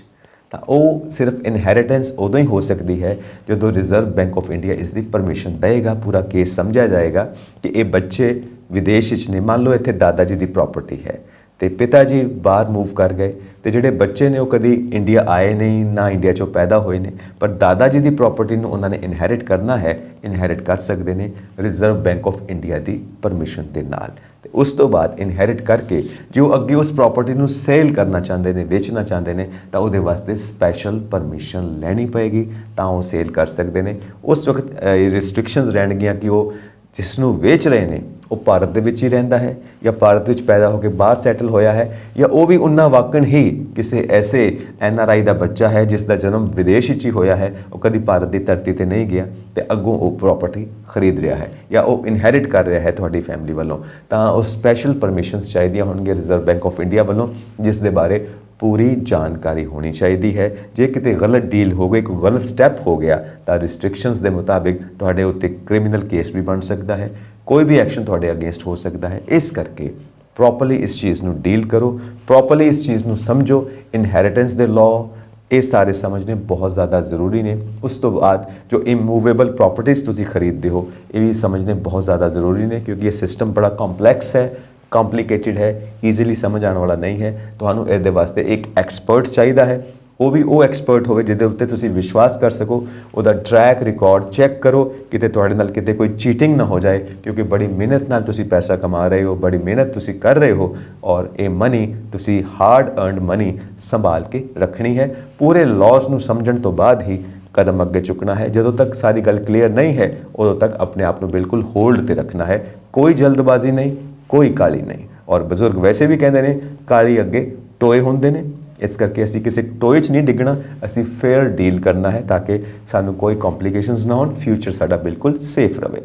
ਤਾਂ ਉਹ ਸਿਰਫ ਇਨਹੈਰੀਟੈਂਸ ਉਦੋਂ ਹੀ ਹੋ ਸਕਦੀ ਹੈ ਜਦੋਂ ਰਿਜ਼ਰਵ ਬੈਂਕ ਆਫ ਇੰਡੀਆ ਇਸ ਦੀ ਪਰਮਿਸ਼ਨ ਦੇਗਾ, ਪੂਰਾ ਕੇਸ ਸਮਝਿਆ ਜਾਏਗਾ ਕਿ ਇਹ ਬੱਚੇ ਵਿਦੇਸ਼ ਵਿੱਚ ਨੇ। ਮੰਨ ਲਓ ਇੱਥੇ ਦਾਦਾ ਜੀ ਦੀ ਪ੍ਰਾਪਰਟੀ ਹੈ ਤੇ ਪਿਤਾ ਜੀ ਬਾਹਰ ਮੂਵ ਕਰ ਗਏ, ਤੇ ਜਿਹੜੇ ਬੱਚੇ ਨੇ ਉਹ ਕਦੀ ਇੰਡੀਆ ਆਏ ਨਹੀਂ, ਨਾ ਇੰਡੀਆ 'ਚੋਂ ਪੈਦਾ ਹੋਏ ਨੇ, ਪਰ ਦਾਦਾ ਜੀ ਦੀ ਪ੍ਰਾਪਰਟੀ ਨੂੰ ਉਹਨਾਂ ਨੇ ਇਨਹੈਰਿਟ ਕਰਨਾ ਹੈ, ਇਨਹੈਰਿਟ ਕਰ ਸਕਦੇ ਨੇ reserve bank of India the permission ਦੇ ਨਾਲ। ਤੇ ਉਸ ਤੋਂ ਬਾਅਦ ਇਨਹੈਰਿਟ ਕਰਕੇ ਜੋ ਅੱਗੇ ਉਸ ਪ੍ਰਾਪਰਟੀ ਨੂੰ ਸੇਲ ਕਰਨਾ ਚਾਹੁੰਦੇ ਨੇ, ਵੇਚਣਾ ਚਾਹੁੰਦੇ ਨੇ, ਤਾਂ ਉਹਦੇ ਵਾਸਤੇ ਸਪੈਸ਼ਲ ਪਰਮਿਸ਼ਨ ਲੈਣੀ ਪਏਗੀ, ਤਾਂ ਉਹ ਸੇਲ ਕਰ ਸਕਦੇ ਨੇ। ਉਸ ਵਕਤ ਰਿਸਟ੍ਰਿਕਸ਼ਨਸ ਰਹਿਣਗੀਆਂ ਕਿ ਉਹ ਜਿਸ ਨੂੰ ਵੇਚ ਰਹੇ ਨੇ ਉਹ ਭਾਰਤ ਦੇ ਵਿੱਚ ਹੀ ਰਹਿੰਦਾ ਹੈ, ਜਾਂ ਭਾਰਤ ਵਿੱਚ ਪੈਦਾ ਹੋ ਕੇ ਬਾਹਰ ਸੈਟਲ ਹੋਇਆ ਹੈ, ਜਾਂ ਉਹ ਵੀ ਉਹਨਾਂ ਵਾਕਣ ਹੀ ਕਿਸੇ ਐਸੇ NRI ਦਾ ਬੱਚਾ ਹੈ ਜਿਸ ਦਾ ਜਨਮ ਵਿਦੇਸ਼ ਵਿੱਚ ਹੀ ਹੋਇਆ ਹੈ, ਉਹ ਕਦੀ ਭਾਰਤ ਦੀ ਧਰਤੀ ਤੇ ਨਹੀਂ ਗਿਆ ਤੇ ਅੱਗੋਂ ਉਹ ਪ੍ਰਾਪਰਟੀ ਖਰੀਦ ਰਿਹਾ ਹੈ ਜਾਂ ਉਹ ਇਨਹੈਰਿਟ ਕਰ ਰਿਹਾ ਹੈ ਤੁਹਾਡੀ ਫੈਮਿਲੀ ਵੱਲੋਂ। ਤਾਂ ਉਹ ਸਪੈਸ਼ਲ ਪਰਮਿਸ਼ਨਸ ਚਾਹੀਦੀਆਂ ਹੋਣਗੀਆਂ ਰਿਜ਼ਰਵ ਬੈਂਕ ਆਫ ਇੰਡੀਆ ਵੱਲੋਂ, ਜਿਸ ਦੇ ਬਾਰੇ ਪੂਰੀ ਜਾਣਕਾਰੀ ਹੋਣੀ ਚਾਹੀਦੀ ਹੈ। ਜੇ ਕਿਤੇ ਗਲਤ ਡੀਲ ਹੋ ਗਈ, ਕੋਈ ਗਲਤ ਸਟੈਪ ਹੋ ਗਿਆ, ਤਾਂ ਰਿਸਟ੍ਰਿਕਸ਼ਨਸ ਦੇ ਮੁਤਾਬਿਕ ਤੁਹਾਡੇ ਉੱਤੇ ਕ੍ਰਿਮੀਨਲ ਕੇਸ ਵੀ ਬਣ ਸਕਦਾ ਹੈ, ਕੋਈ ਵੀ ਐਕਸ਼ਨ ਤੁਹਾਡੇ ਅਗੇਂਸਟ ਹੋ ਸਕਦਾ ਹੈ। ਇਸ ਕਰਕੇ ਪ੍ਰੋਪਰਲੀ ਇਸ ਚੀਜ਼ ਨੂੰ ਡੀਲ ਕਰੋ, ਪ੍ਰੋਪਰਲੀ ਇਸ ਚੀਜ਼ ਨੂੰ ਸਮਝੋ। ਇਨਹੈਰੀਟੈਂਸ ਦੇ ਲਾਅ ਇਹ ਸਾਰੇ ਸਮਝਣੇ ਬਹੁਤ ਜ਼ਿਆਦਾ ਜ਼ਰੂਰੀ ਨੇ। ਉਸ ਤੋਂ ਬਾਅਦ ਜੋ ਇਮੂਵੇਬਲ ਪ੍ਰੋਪਰਟੀਜ਼ ਤੁਸੀਂ ਖਰੀਦਦੇ ਹੋ, ਇਹ ਵੀ ਸਮਝਣੇ ਬਹੁਤ ਜ਼ਿਆਦਾ ਜ਼ਰੂਰੀ ਨੇ, ਕਿਉਂਕਿ ਇਹ ਸਿਸਟਮ ਬੜਾ ਕੰਪਲੈਕਸ ਹੈ, ਕੰਪਲਿਕੇਟਿਡ ਹੈ, ਈਜ਼ੀਲੀ ਸਮਝ ਆਉਣ ਵਾਲਾ ਨਹੀਂ ਹੈ। ਤੁਹਾਨੂੰ ਇਹਦੇ ਵਾਸਤੇ ਇੱਕ ਐਕਸਪਰਟ ਚਾਹੀਦਾ ਹੈ, ਉਹ ਵੀ ਉਹ ਐਕਸਪਰਟ ਹੋਵੇ ਜਿਹਦੇ ਉੱਤੇ ਤੁਸੀਂ ਵਿਸ਼ਵਾਸ ਕਰ ਸਕੋ। ਉਹਦਾ ਟਰੈਕ ਰਿਕਾਰਡ ਚੈੱਕ ਕਰੋ, ਕਿਤੇ ਤੁਹਾਡੇ ਨਾਲ ਕਿਤੇ ਕੋਈ ਚੀਟਿੰਗ ਨਾ ਹੋ ਜਾਏ, ਕਿਉਂਕਿ ਬੜੀ ਮਿਹਨਤ ਨਾਲ ਤੁਸੀਂ ਪੈਸਾ ਕਮਾ ਰਹੇ ਹੋ, ਬੜੀ ਮਿਹਨਤ ਤੁਸੀਂ ਕਰ ਰਹੇ ਹੋ, ਔਰ ਇਹ ਮਨੀ ਤੁਸੀਂ ਹਾਰਡ ਅਰਨਡ ਮਨੀ ਸੰਭਾਲ ਕੇ ਰੱਖਣੀ ਹੈ। ਪੂਰੇ ਲਾਜ਼ ਨੂੰ ਸਮਝਣ ਤੋਂ ਬਾਅਦ ਹੀ ਕਦਮ ਅੱਗੇ ਚੁੱਕਣਾ ਹੈ। ਜਦੋਂ ਤੱਕ ਸਾਰੀ ਗੱਲ ਕਲੀਅਰ ਨਹੀਂ ਹੈ, ਉਦੋਂ ਤੱਕ ਆਪਣੇ ਆਪ ਨੂੰ ਬਿਲਕੁਲ ਹੋਲਡ ਤੇ ਰੱਖਣਾ ਹੈ। ਕੋਈ ਜਲਦਬਾਜ਼ੀ ਨਹੀਂ, ਕੋਈ ਕਾਲੀ ਨਹੀਂ। ਔਰ ਬਜ਼ੁਰਗ ਵੈਸੇ ਵੀ ਕਹਿੰਦੇ ਨੇ ਕਾਲੀ ਅੱਗੇ ਟੋਏ ਹੁੰਦੇ ਨੇ, ਇਸ ਕਰਕੇ ਅਸੀਂ ਕਿਸੇ ਟੋਏ 'ਚ ਨਹੀਂ ਡਿੱਗਣਾ, ਅਸੀਂ ਫੇਅਰ ਡੀਲ ਕਰਨਾ ਹੈ ਤਾਂ ਕਿ ਸਾਨੂੰ ਕੋਈ ਕੰਪਲਿਕੇਸ਼ਨਸ ਨਾ ਹੋਣ, ਫਿਊਚਰ ਸਾਡਾ ਬਿਲਕੁਲ ਸੇਫ ਰਹੇ।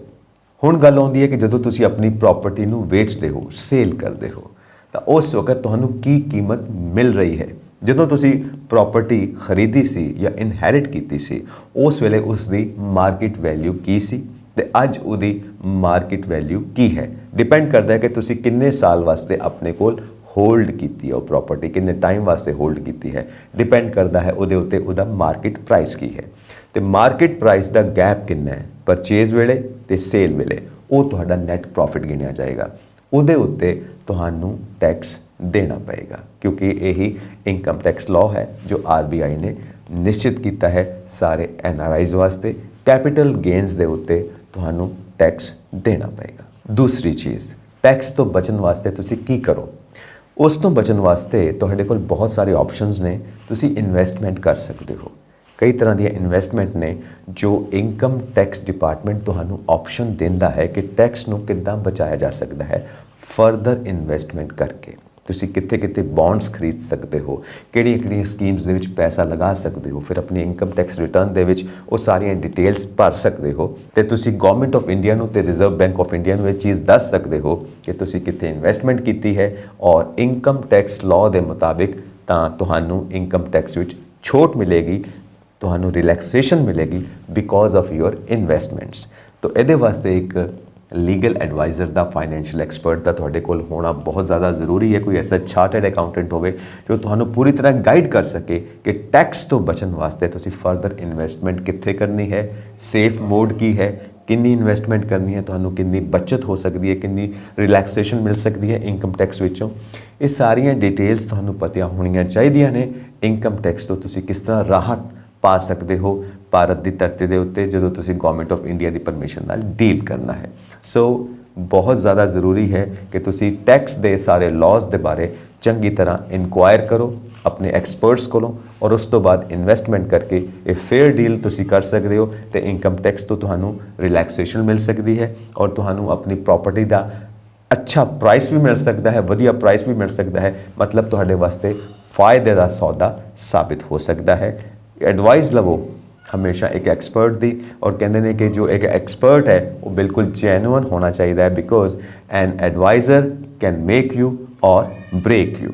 ਹੁਣ ਗੱਲ ਆਉਂਦੀ ਹੈ ਕਿ ਜਦੋਂ ਤੁਸੀਂ ਆਪਣੀ ਪ੍ਰਾਪਰਟੀ ਨੂੰ ਵੇਚਦੇ ਹੋ, ਸੇਲ ਕਰਦੇ ਹੋ, ਤਾਂ ਉਸ ਵਕਤ ਤੁਹਾਨੂੰ ਕੀ ਕੀਮਤ ਮਿਲ ਰਹੀ ਹੈ। ਜਦੋਂ ਤੁਸੀਂ ਪ੍ਰਾਪਰਟੀ ਖਰੀਦੀ ਸੀ ਜਾਂ ਇਨਹੈਰਿਟ ਕੀਤੀ ਸੀ, ਉਸ ਵੇਲੇ ਉਸ ਦੀ ਮਾਰਕੀਟ ਵੈਲਿਊ ਕੀ ਸੀ ਤੇ ਅੱਜ ਉਹਦੀ ਮਾਰਕੀਟ ਵੈਲਿਊ ਕੀ ਹੈ। ਡਿਪੈਂਡ ਕਰਦਾ ਹੈ ਕਿ ਤੁਸੀਂ ਕਿੰਨੇ ਸਾਲ ਵਾਸਤੇ ਆਪਣੇ ਕੋਲ ਹੋਲਡ ਕੀਤੀ ਹੈ ਉਹ ਪ੍ਰਾਪਰਟੀ, ਕਿੰਨੇ ਟਾਈਮ ਵਾਸਤੇ ਹੋਲਡ ਕੀਤੀ ਹੈ, ਡਿਪੈਂਡ ਕਰਦਾ ਹੈ ਉਹਦੇ ਉੱਤੇ ਉਹਦਾ ਮਾਰਕੀਟ ਪ੍ਰਾਈਸ ਕੀ ਹੈ। ਤੇ ਮਾਰਕੀਟ ਪ੍ਰਾਈਸ ਦਾ ਗੈਪ ਕਿੰਨਾ ਹੈ ਪਰਚੇਜ਼ ਵੇਲੇ ਤੇ ਸੇਲ ਵੇਲੇ, ਉਹ ਤੁਹਾਡਾ ਨੈਟ ਪ੍ਰੋਫਿਟ ਗਿਣਿਆ ਜਾਏਗਾ। ਉਹਦੇ ਉੱਤੇ ਤੁਹਾਨੂੰ ਟੈਕਸ ਦੇਣਾ ਪਏਗਾ, ਕਿਉਂਕਿ ਇਹੀ ਇਨਕਮ ਟੈਕਸ ਲਾਅ ਹੈ ਜੋ RBI ਨੇ ਨਿਸ਼ਚਿਤ ਕੀਤਾ ਹੈ ਸਾਰੇ NRIs ਵਾਸਤੇ। ਕੈਪੀਟਲ ਗੇਨਸ ਦੇ ਉੱਤੇ ਤੁਹਾਨੂੰ ਟੈਕਸ ਦੇਣਾ ਪਏਗਾ। ਦੂਸਰੀ ਚੀਜ਼, ਟੈਕਸ ਤੋਂ ਬਚਣ ਵਾਸਤੇ ਤੁਸੀਂ ਕੀ ਕਰੋ। ਉਸ ਤੋਂ ਬਚਣ ਵਾਸਤੇ ਤੁਹਾਡੇ ਕੋਲ ਬਹੁਤ ਸਾਰੇ ਆਪਸ਼ਨਸ ਨੇ। ਤੁਸੀਂ ਇਨਵੈਸਟਮੈਂਟ ਕਰ ਸਕਦੇ ਹੋ। ਕਈ ਤਰ੍ਹਾਂ ਦੀਆਂ ਇਨਵੈਸਟਮੈਂਟ ਨੇ ਜੋ ਇਨਕਮ ਟੈਕਸ ਡਿਪਾਰਟਮੈਂਟ ਤੁਹਾਨੂੰ ਆਪਸ਼ਨ ਦਿੰਦਾ ਹੈ ਕਿ ਟੈਕਸ ਨੂੰ ਕਿੱਦਾਂ ਬਚਾਇਆ ਜਾ ਸਕਦਾ ਹੈ ਫਰਦਰ ਇਨਵੈਸਟਮੈਂਟ ਕਰਕੇ। ਤੁਸੀਂ ਕਿੱਥੇ ਕਿੱਥੇ ਬੌਂਡਸ ਖਰੀਦ ਸਕਦੇ ਹੋ, ਕਿਹੜੀਆਂ ਸਕੀਮਸ ਦੇ ਵਿੱਚ ਪੈਸਾ ਲਗਾ ਸਕਦੇ ਹੋ, ਫਿਰ ਆਪਣੀ ਇਨਕਮ ਟੈਕਸ ਰਿਟਰਨ ਦੇ ਵਿੱਚ ਉਹ ਸਾਰੀਆਂ ਡਿਟੇਲਸ ਭਰ ਸਕਦੇ ਹੋ। ਤੇ ਤੁਸੀਂ ਗਵਰਨਮੈਂਟ ਆਫ ਇੰਡੀਆ ਨੂੰ ਤੇ ਰਿਜ਼ਰਵ ਬੈਂਕ ਆਫ ਇੰਡੀਆ ਨੂੰ ਇਹ ਚੀਜ਼ ਦੱਸ ਸਕਦੇ ਹੋ ਕਿ ਤੁਸੀਂ ਕਿੱਥੇ ਇਨਵੈਸਟਮੈਂਟ ਕੀਤੀ ਹੈ, ਔਰ ਇਨਕਮ ਟੈਕਸ ਲਾਅ ਦੇ ਮੁਤਾਬਿਕ ਤਾਂ ਤੁਹਾਨੂੰ ਇਨਕਮ ਟੈਕਸ ਵਿੱਚ ਛੋਟ ਮਿਲੇਗੀ, ਤੁਹਾਨੂੰ ਰਿਲੈਕਸੇਸ਼ਨ ਮਿਲੇਗੀ ਬਿਕੋਜ਼ ਆਫ ਯੂਰ ਇਨਵੈਸਟਮੈਂਟਸ। ਤਾਂ ਇਹਦੇ ਵਾਸਤੇ ਇੱਕ ਲੀਗਲ ਐਡਵਾਈਜ਼ਰ ਦਾ, ਫਾਈਨੈਂਸ਼ੀਅਲ ਐਕਸਪਰਟ ਦਾ ਤੁਹਾਡੇ ਕੋਲ ਹੋਣਾ ਬਹੁਤ ਜ਼ਿਆਦਾ ਜ਼ਰੂਰੀ ਹੈ। ਕੋਈ ਐਸਾ ਚਾਰਟਰਡ ਅਕਾਊਂਟੈਂਟ ਹੋਵੇ ਜੋ ਤੁਹਾਨੂੰ ਪੂਰੀ ਤਰ੍ਹਾਂ ਗਾਈਡ ਕਰ ਸਕੇ ਕਿ ਟੈਕਸ ਤੋਂ ਬਚਣ ਵਾਸਤੇ ਤੁਸੀਂ ਫਰਦਰ ਇਨਵੈਸਟਮੈਂਟ ਕਿੱਥੇ ਕਰਨੀ ਹੈ, ਸੇਫ ਮੋਡ ਕੀ ਹੈ, ਕਿੰਨੀ ਇਨਵੈਸਟਮੈਂਟ ਕਰਨੀ ਹੈ, ਤੁਹਾਨੂੰ ਕਿੰਨੀ ਬੱਚਤ ਹੋ ਸਕਦੀ ਹੈ, ਕਿੰਨੀ ਰਿਲੈਕਸੇਸ਼ਨ ਮਿਲ ਸਕਦੀ ਹੈ ਇਨਕਮ ਟੈਕਸ ਵਿੱਚੋਂ। ਇਹ ਸਾਰੀਆਂ ਡਿਟੇਲਸ ਤੁਹਾਨੂੰ ਪਤਾ ਹੋਣੀਆਂ ਚਾਹੀਦੀਆਂ ਨੇ। ਇਨਕਮ ਟੈਕਸ ਤੋਂ ਤੁਸੀਂ ਕਿਸ ਤਰ੍ਹਾਂ ਰਾਹਤ ਪਾ ਸਕਦੇ ਹੋ ਭਾਰਤ ਦੀ ਧਰਤੀ ਦੇ ਉੱਤੇ ਜਦੋਂ ਤੁਸੀਂ government of India the permission ਨਾਲ ਡੀਲ ਕਰਨਾ ਹੈ। ਸੋ ਬਹੁਤ ਜ਼ਿਆਦਾ ਜ਼ਰੂਰੀ ਹੈ ਕਿ ਤੁਸੀਂ ਟੈਕਸ ਦੇ ਸਾਰੇ ਲਾਜ਼ ਦੇ ਬਾਰੇ ਚੰਗੀ ਤਰ੍ਹਾਂ ਇਨਕੁਆਇਰ ਕਰੋ ਆਪਣੇ ਐਕਸਪਰਟਸ ਕੋਲੋਂ, ਔਰ ਉਸ ਤੋਂ ਬਾਅਦ ਇਨਵੈਸਟਮੈਂਟ ਕਰਕੇ ਇਹ ਫੇਅਰ ਡੀਲ ਤੁਸੀਂ ਕਰ ਸਕਦੇ ਹੋ ਤੇ ਇਨਕਮ ਟੈਕਸ ਤੋਂ ਤੁਹਾਨੂੰ ਰਿਲੈਕਸੇਸ਼ਨ ਮਿਲ ਸਕਦੀ ਹੈ ਔਰ ਤੁਹਾਨੂੰ ਆਪਣੀ ਪ੍ਰਾਪਰਟੀ ਦਾ ਅੱਛਾ ਪ੍ਰਾਈਸ ਵੀ ਮਿਲ ਸਕਦਾ ਹੈ, ਵਧੀਆ ਪ੍ਰਾਈਸ ਵੀ ਮਿਲ ਸਕਦਾ ਹੈ। ਮਤਲਬ ਤੁਹਾਡੇ ਵਾਸਤੇ ਫਾਇਦੇ ਦਾ ਸੌਦਾ ਸਾਬਿਤ ਹੋ ਸਕਦਾ ਹੈ। ਐਡਵਾਈਸ ਲਵੋ ਹਮੇਸ਼ਾ ਇੱਕ ਐਕਸਪਰਟ ਦੀ, ਔਰ ਕਹਿੰਦੇ ਨੇ ਕਿ ਜੋ ਇੱਕ ਐਕਸਪਰਟ ਹੈ ਉਹ ਬਿਲਕੁਲ ਜੈਨੂਅਨ ਹੋਣਾ ਚਾਹੀਦਾ ਹੈ, because an adviser can make you or break you.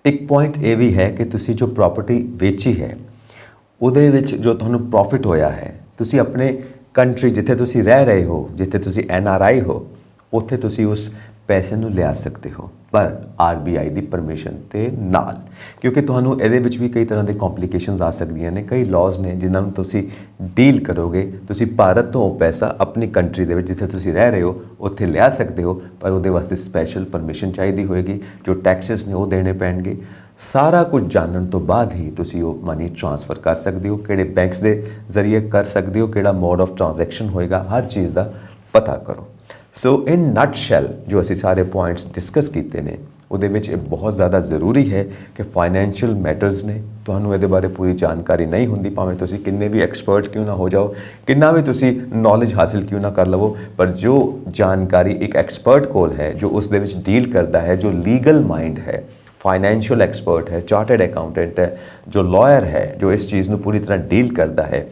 ਇੱਕ ਪੁਆਇੰਟ ਇਹ ਵੀ ਹੈ ਕਿ ਤੁਸੀਂ ਜੋ ਪ੍ਰਾਪਰਟੀ ਵੇਚੀ ਹੈ ਉਹਦੇ ਵਿੱਚ ਜੋ ਤੁਹਾਨੂੰ ਪ੍ਰੋਫਿਟ ਹੋਇਆ ਹੈ, ਤੁਸੀਂ ਆਪਣੇ ਕੰਟਰੀ ਜਿੱਥੇ ਤੁਸੀਂ ਰਹਿ ਰਹੇ ਹੋ, ਜਿੱਥੇ ਤੁਸੀਂ NRI ਹੋ, ਉੱਥੇ ਤੁਸੀਂ ਉਸ ਪੈਸੇ ਨੂੰ ਲਿਆ ਸਕਦੇ ਹੋ, ਪਰ RBI ਦੀ ਪਰਮਿਸ਼ਨ ਤੇ ਨਾਲ, ਕਿਉਂਕਿ ਤੁਹਾਨੂੰ ਇਹਦੇ ਵਿੱਚ ਵੀ ਕਈ ਤਰ੍ਹਾਂ ਦੇ ਕੰਪਲਿਕੇਸ਼ਨਸ ਆ ਸਕਦੀਆਂ ਨੇ। ਕਈ ਲਾਜ਼ ਨੇ ਜਿਨ੍ਹਾਂ ਨੂੰ ਤੁਸੀਂ ਡੀਲ ਕਰੋਗੇ। ਤੁਸੀਂ ਭਾਰਤ ਤੋਂ ਪੈਸਾ ਆਪਣੀ ਕੰਟਰੀ ਦੇ ਵਿੱਚ ਜਿੱਥੇ ਤੁਸੀਂ ਰਹਿ ਰਹੇ ਹੋ ਉੱਥੇ ਲਿਆ ਸਕਦੇ ਹੋ, ਪਰ ਉਹਦੇ ਵਾਸਤੇ ਸਪੈਸ਼ਲ ਪਰਮਿਸ਼ਨ ਚਾਹੀਦੀ ਹੋਏਗੀ, ਜੋ ਟੈਕਸਿਸ ਨੇ ਉਹ ਦੇਣੇ ਪੈਣਗੇ। ਸਾਰਾ ਕੁਝ ਜਾਣਨ ਤੋਂ ਬਾਅਦ ਹੀ ਤੁਸੀਂ ਉਹ ਮਨੀ ਟ੍ਰਾਂਸਫਰ ਕਰ ਸਕਦੇ ਹੋ, ਕਿਹੜੇ ਬੈਂਕਸ ਦੇ ਜ਼ਰੀਏ ਕਰ ਸਕਦੇ ਹੋ, ਕਿਹੜਾ ਮੋਡ ਆਫ ਟ੍ਰਾਂਜੈਕਸ਼ਨ ਹੋਏਗਾ, ਹਰ ਚੀਜ਼ ਦਾ ਪਤਾ ਕਰੋ। ਸੋ ਇਨ ਨਟਸ਼ੈਲ ਜੋ ਅਸੀਂ ਸਾਰੇ ਪੁਆਇੰਟਸ ਡਿਸਕਸ ਕੀਤੇ ਨੇ ਉਹਦੇ ਵਿੱਚ ਇਹ ਬਹੁਤ ਜ਼ਿਆਦਾ ਜ਼ਰੂਰੀ ਹੈ ਕਿ ਫਾਈਨੈਂਸ਼ੀਅਲ ਮੈਟਰਸ ਨੇ, ਤੁਹਾਨੂੰ ਇਹਦੇ ਬਾਰੇ ਪੂਰੀ ਜਾਣਕਾਰੀ ਨਹੀਂ ਹੁੰਦੀ, ਭਾਵੇਂ ਤੁਸੀਂ ਕਿੰਨੇ ਵੀ ਐਕਸਪਰਟ ਕਿਉਂ ਨਾ ਹੋ ਜਾਓ, ਕਿੰਨਾ ਵੀ ਤੁਸੀਂ ਨੌਲੇਜ ਹਾਸਿਲ ਕਿਉਂ ਨਾ ਕਰ ਲਵੋ, ਪਰ ਜੋ ਜਾਣਕਾਰੀ ਇੱਕ ਐਕਸਪਰਟ ਕੋਲ ਹੈ, ਜੋ ਉਸ ਦੇ ਵਿੱਚ ਡੀਲ ਕਰਦਾ ਹੈ, ਜੋ ਲੀਗਲ ਮਾਈਂਡ ਹੈ, ਫਾਈਨੈਂਸ਼ੀਅਲ ਐਕਸਪਰਟ ਹੈ, ਚਾਰਟਰਡ ਅਕਾਊਂਟੈਂਟ ਹੈ, ਜੋ ਲਾਇਰ ਹੈ, ਜੋ ਇਸ ਚੀਜ਼ ਨੂੰ ਪੂਰੀ ਤਰ੍ਹਾਂ ਡੀਲ ਕਰਦਾ ਹੈ,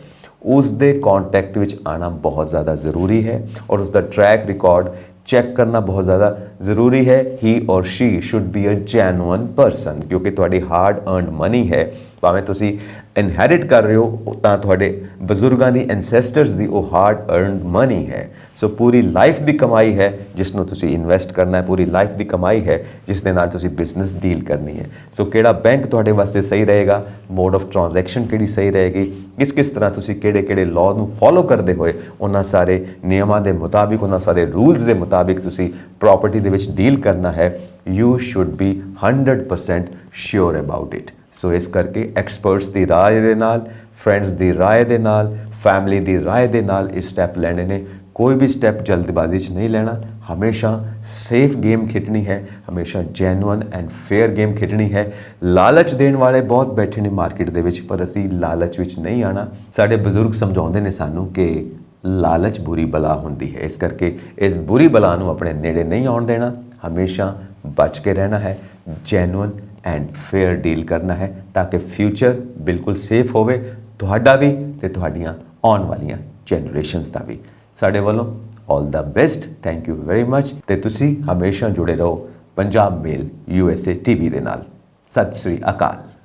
ਉਸ ਦੇ ਕੰਟੈਕਟ ਵਿੱਚ ਆਣਾ ਬਹੁਤ ਜ਼ਿਆਦਾ ਜ਼ਰੂਰੀ ਹੈ ਔਰ ਉਸ ਦਾ ਟਰੈਕ ਰਿਕਾਰਡ ਚੈੱਕ ਕਰਨਾ ਬਹੁਤ ਜ਼ਿਆਦਾ ਜ਼ਰੂਰੀ ਹੈ। He or she should be a genuine person, ਕਿਉਂਕਿ ਤੁਹਾਡੀ ਹਾਰਡ ਅਰਨਡ ਮਨੀ ਹੈ। ਭਾਵੇਂ ਤੁਸੀਂ ਇਨਹੈਰਿਟ ਕਰ ਰਹੇ ਹੋ ਤਾਂ ਤੁਹਾਡੇ ਬਜ਼ੁਰਗਾਂ ਦੀ, ਐਨਸੈਸਟਰਸ ਦੀ ਉਹ ਹਾਰਡ ਅਰਨਡ ਮਨੀ ਹੈ। ਸੋ ਪੂਰੀ ਲਾਈਫ ਦੀ ਕਮਾਈ ਹੈ ਜਿਸ ਨੂੰ ਤੁਸੀਂ ਇਨਵੈਸਟ ਕਰਨਾ ਹੈ, ਪੂਰੀ ਲਾਈਫ ਦੀ ਕਮਾਈ ਹੈ ਜਿਸ ਦੇ ਨਾਲ ਤੁਸੀਂ ਬਿਜ਼ਨਸ ਡੀਲ ਕਰਨੀ ਹੈ। ਸੋ ਕਿਹੜਾ ਬੈਂਕ ਤੁਹਾਡੇ ਵਾਸਤੇ ਸਹੀ ਰਹੇਗਾ, ਮੋਡ ਆਫ ਟ੍ਰਾਂਜੈਕਸ਼ਨ ਕਿਹੜੀ ਸਹੀ ਰਹੇਗੀ, ਕਿਸ ਤਰ੍ਹਾਂ ਤੁਸੀਂ ਕਿਹੜੇ ਲਾਅ ਨੂੰ ਫੋਲੋ ਕਰਦੇ ਹੋਏ ਉਹਨਾਂ ਸਾਰੇ ਨਿਯਮਾਂ ਦੇ ਮੁਤਾਬਿਕ, ਉਹਨਾਂ ਸਾਰੇ ਰੂਲਸ ਦੇ ਮੁਤਾਬਿਕ ਤੁਸੀਂ ਪ੍ਰਾਪਰਟੀ ਦੇ ਵਿੱਚ ਡੀਲ ਕਰਨਾ ਹੈ, you should be 100% sure about it. So ਇਸ ਕਰਕੇ ਐਕਸਪਰਟਸ ਦੀ ਰਾਏ ਦੇ ਨਾਲ, ਫਰੈਂਡਸ ਦੀ ਰਾਏ ਦੇ ਨਾਲ, ਫੈਮਿਲੀ ਦੀ ਰਾਏ ਦੇ ਨਾਲ ਇਹ ਸਟੈਪ ਲੈਣੇ ਨੇ। ਕੋਈ ਵੀ ਸਟੈਪ ਜਲਦਬਾਜ਼ੀ 'ਚ ਨਹੀਂ ਲੈਣਾ, ਹਮੇਸ਼ਾ ਸੇਫ ਗੇਮ ਖੇਡਣੀ ਹੈ, ਹਮੇਸ਼ਾ ਜੈਨੂਅਨ ਐਂਡ ਫੇਅਰ ਗੇਮ ਖੇਡਣੀ ਹੈ। ਲਾਲਚ ਦੇਣ ਵਾਲੇ ਬਹੁਤ ਬੈਠੇ ਨੇ ਮਾਰਕੀਟ ਦੇ ਵਿੱਚ, ਪਰ ਅਸੀਂ ਲਾਲਚ ਵਿੱਚ ਨਹੀਂ ਆਣਾ। ਸਾਡੇ ਬਜ਼ੁਰਗ ਸਮਝਾਉਂਦੇ ਨੇ ਸਾਨੂੰ ਕਿ ਲਾਲਚ ਬੁਰੀ ਬਲਾ ਹੁੰਦੀ ਹੈ, ਇਸ ਕਰਕੇ ਇਸ ਬੁਰੀ ਬਲਾ ਨੂੰ ਆਪਣੇ ਨੇੜੇ ਨਹੀਂ ਆਉਣ ਦੇਣਾ, ਹਮੇਸ਼ਾ ਬਚ ਕੇ ਰਹਿਣਾ ਹੈ, ਜੈਨੂਅਨ ਐਂਡ ਫੇਅਰ ਡੀਲ ਕਰਨਾ ਹੈ ਤਾਂ ਕਿ ਫਿਊਚਰ ਬਿਲਕੁਲ ਸੇਫ ਹੋਵੇ, ਤੁਹਾਡਾ ਵੀ ਤੇ ਤੁਹਾਡੀਆਂ ਆਉਣ ਵਾਲੀਆਂ ਜਨਰੇਸ਼ਨਸ ਦਾ ਵੀ। ਸਾਡੇ ਵੱਲੋਂ all the best, thank you very much. ਤੇ ਤੁਸੀਂ ਹਮੇਸ਼ਾ ਜੁੜੇ ਰਹੋ ਪੰਜਾਬ ਮੇਲ USA TV ਦੇ ਨਾਲ। ਸਤਿ ਸ੍ਰੀ ਅਕਾਲ।